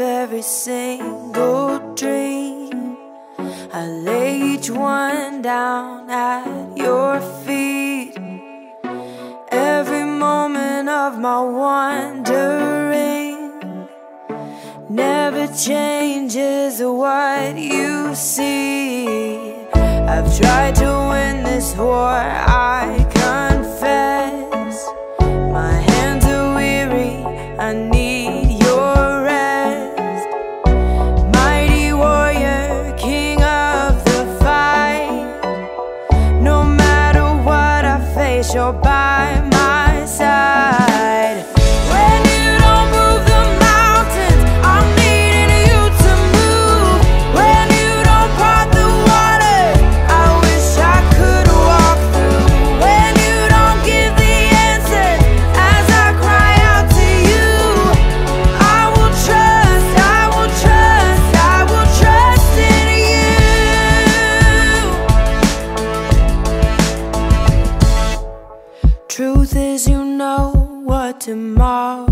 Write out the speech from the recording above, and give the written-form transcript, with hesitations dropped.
every single dream. I lay each one down at your feet. Every moment of my wandering never changes what you see. I've tried to win this war, I confess. My hands are weary, I need your rest. Mighty warrior, king of the fight. No matter what I face, you're by my side. When you don't move the mountains, I'm needing you to move. When you don't part the water, I wish I could walk through. When you don't give the answer as I cry out to you, I will trust, I will trust, I will trust in you. Truth is, you know what tomorrow